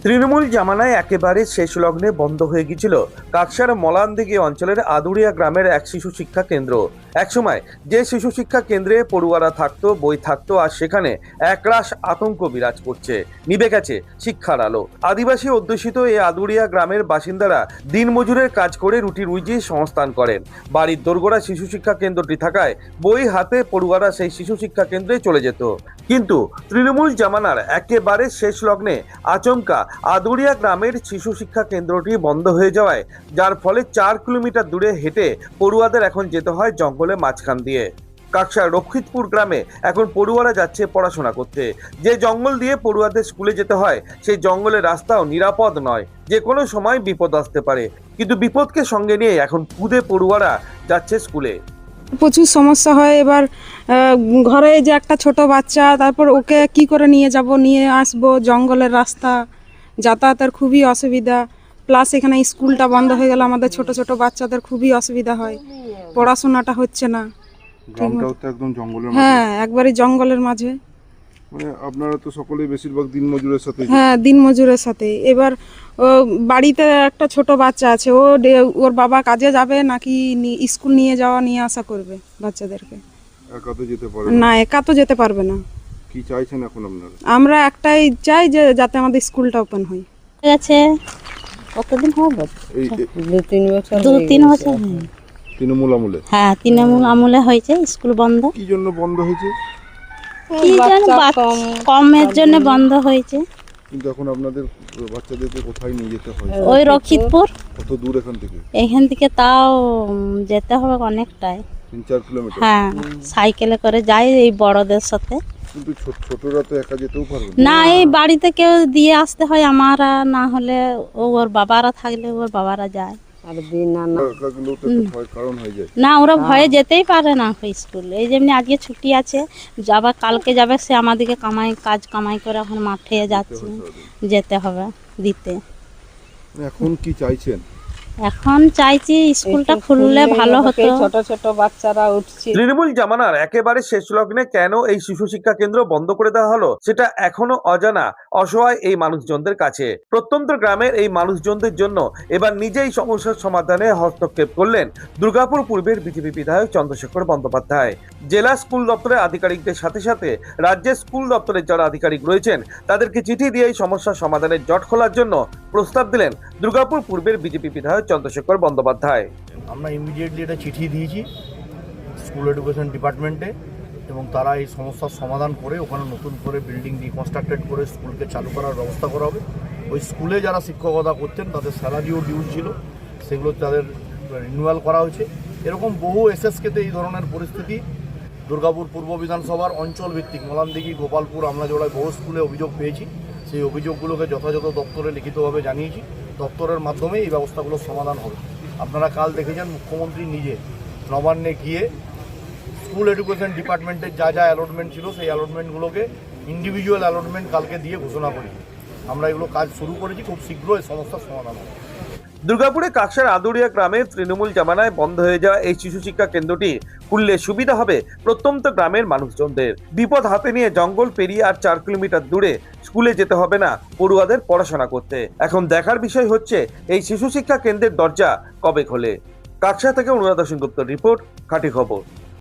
তৃণমূল জামানায় একেবারে শেষ লগ্নে বন্ধ হয়ে গিয়েছিল কাকসার মলানদিঘি অঞ্চলের আদুরিয়া গ্রামের এক শিশু শিক্ষা কেন্দ্র। একসময় যে শিশু শিক্ষা কেন্দ্রে পড়ুয়ারা থাকতো, বই থাকতো, আর সেখানে একরাশ আতঙ্ক বিরাজ করছে। নিভে গেছে শিক্ষার আলো। আদিবাসী অধ্যুষিত এই আদুরিয়া গ্রামের বাসিন্দারা দিনমজুরের কাজ করে রুটি রুজি সংস্থান করেন। বাড়ির দোরগোড়া শিশু শিক্ষা কেন্দ্রটি থাকায় বই হাতে পড়ুয়ারা সেই শিশু শিক্ষা কেন্দ্রে চলে যেত। কিন্তু তৃণমূল জামানার একেবারে শেষ লগ্নে আচমকা আদুরিয়া গ্রামের শিশু শিক্ষা কেন্দ্রটি বন্ধ হয়ে যাওয়ায়, যার ফলে 4 কিলোমিটার দূরে হেঁটে পড়ুয়াদের এখন যেতে হয় জঙ্গলের মাঝখান দিয়ে। কাকসার রক্ষিতপুর গ্রামে এখন পড়ুয়ারা যাচ্ছে পড়াশোনা করতে। যে জঙ্গল দিয়ে পড়ুয়াদের স্কুলে যেতে হয়, সেই জঙ্গলের রাস্তাও নিরাপদ নয়, যে কোনো সময় বিপদ আসতে পারে। কিন্তু বিপদকে সঙ্গে নিয়ে এখন খুদে পড়ুয়ারা যাচ্ছে স্কুলে। প্রচুর সমস্যা হয়। এবার ঘরে যে একটা ছোট বাচ্চা, তারপর ওকে কি করে নিয়ে যাব, নিয়ে আসবো, জঙ্গলের রাস্তা, যাতায়াতের খুবই অসুবিধা। প্লাস এখানে স্কুলটা বন্ধ হয়ে গেলে আমাদের ছোট ছোট বাচ্চাদের খুবই অসুবিধা হয়, পড়াশোনাটা হচ্ছে না। গ্রামটাও তো একদম জঙ্গলের মাঝে। হ্যাঁ, একবারে জঙ্গলের মাঝে। মানে আপনারা তো সকলেই বেশিরভাগ দিনমজুরের সাথে। হ্যাঁ, দিনমজুরের সাথে। এবার ও বাড়িতে একটা ছোট বাচ্চা আছে, ওর বাবা কাজে যাবে নাকি স্কুল নিয়ে যাওয়া নিয়ে আসা করবে বাচ্চাদেরকে। একা তো যেতে পারে না, একা তো যেতে পারবে না। কি চাইছেন এখন আপনারা? আমরা একটাই চাই যে যাতে আমাদের স্কুলটা ওপেন হয়। আছে কতদিন হবে? এই 2-3 বছর। তৃণমূল আমলে হ্যাঁ, তৃণমূল আমলে হয়েছে স্কুল বন্ধ। কি জন্য বন্ধ হয়েছে? কি জানি কমের জন্য বন্ধ হয়েছে। কিন্তু এখন আপনাদের বাচ্চাদেরকে কোথায় নিয়ে যেতে হয়? ওই রক্ষিতপুর। কত দূর এখান থেকে? এখান থেকে তাও যেতে হবে অনেকটাই। 3-4 কিলোমিটার। হ্যাঁ, সাইকেলে করে যাই এই বড়দের সাথে। কিন্তু ছোটরা তো একা যেতেও পারবে না, এই বাড়িতে কেউ দিয়ে আসতে হয়, আমারা না হলে ওর বাবারা থাকলে ওর বাবারা যায়। একা গেলেও তো একটা ভয় কারণ হয়ে যায়। না, ওরা ভয়ে যেতেই পারে না স্কুল। এই যেমনি আজকে ছুটি আছে, যাবার কালকে যাবে, সে আমাদেরকে কাজ কামাই করে এখন মাঠে যাচ্ছে, যেতে হবে দিতে। এখন কি চাইছেন? এখন চাইছি স্কুলটা খুললে ভালো হতো। ছোট ছোট বাচ্চারা উঠছে। তৃণমূল জামানার একেবারে শেষ লগ্নে কেন এই শিশু শিক্ষা কেন্দ্র বন্ধ করে দেওয়া হলো, সেটা এখনো অজানা অসহায় এই মানুষজনদের কাছে। প্রত্যন্ত গ্রামের এই মানুষজনদের জন্য এবার নিজেই সমস্যার সমাধানে হস্তক্ষেপ করলেন দুর্গাপুর পূর্বের বিজেপি বিধায়ক চন্দ্রশেখর বন্দ্যোপাধ্যায়। জেলা স্কুল দপ্তরের আধিকারিকদের সাথে সাথে রাজ্যের স্কুল দপ্তরের যারা আধিকারিক রয়েছেন, তাদেরকে চিঠি দিয়ে এই সমস্যার সমাধানের জট খোলার জন্য প্রস্তাব দিলেন দুর্গাপুর পূর্বের বিজেপি বিধায়ক চন্দ্রশেখর বন্দ্যোপাধ্যায়। আমরা ইমিডিয়েটলি এটা চিঠি দিয়েছি স্কুল এডুকেশন ডিপার্টমেন্টে, এবং তারা এই সমস্যার সমাধান করে ওখানে নতুন করে বিল্ডিং রিকনস্ট্রাক্টেড করে স্কুলকে চালু করার ব্যবস্থা করা হবে। ওই স্কুলে যারা শিক্ষকতা করতেন তাদের স্যালারিও ডিউজ ছিল, সেগুলো তাদের রিনিউয়াল করা হয়েছে। এরকম বহু এসএসকেতে এই ধরনের পরিস্থিতি দুর্গাপুর পূর্ব বিধানসভার অঞ্চল ভিত্তিক মলানদিঘি, গোপালপুর, আমলাজোড়ায় বহু স্কুলে অভিযোগ পেয়েছি। সেই অভিযোগগুলোকে যথাযথ দপ্তরে লিখিতভাবে জানিয়েছি। দপ্তরের মাধ্যমে এই ব্যবস্থাগুলোর সমাধান হবে। আপনারা কাল দেখেছেন মুখ্যমন্ত্রী নিজে নবান্নে গিয়ে স্কুল এডুকেশন ডিপার্টমেন্টের যা যা অ্যালটমেন্ট ছিল সেই অ্যালটমেন্টগুলোকে ইন্ডিভিজুয়াল অ্যালটমেন্ট কালকে দিয়ে ঘোষণা করেছি। আমরা এগুলো কাজ শুরু করেছি, খুব শীঘ্র এই সমস্যার সমাধান হবে। দুর্গাপুরে কাকসার আদুরিয়া গ্রামে তৃণমূল জামানায় বন্ধ হয়ে যাওয়া এই শিশু শিক্ষা কেন্দ্রটি খুললে সুবিধা হবে প্রত্যন্ত গ্রামের মানুষজনদের। বিপদ হাতে নিয়ে জঙ্গল পেরিয়ে আর 4 কিলোমিটার দূরে স্কুলে যেতে হবে না পড়ুয়াদের পড়াশোনা করতে। এখন দেখার বিষয় হচ্ছে এই শিশু শিক্ষা কেন্দ্রের দরজা কবে খোলে। কাকসা থেকে অনুরাধা সেনগুপ্তর রিপোর্ট, খাঁটি খবর।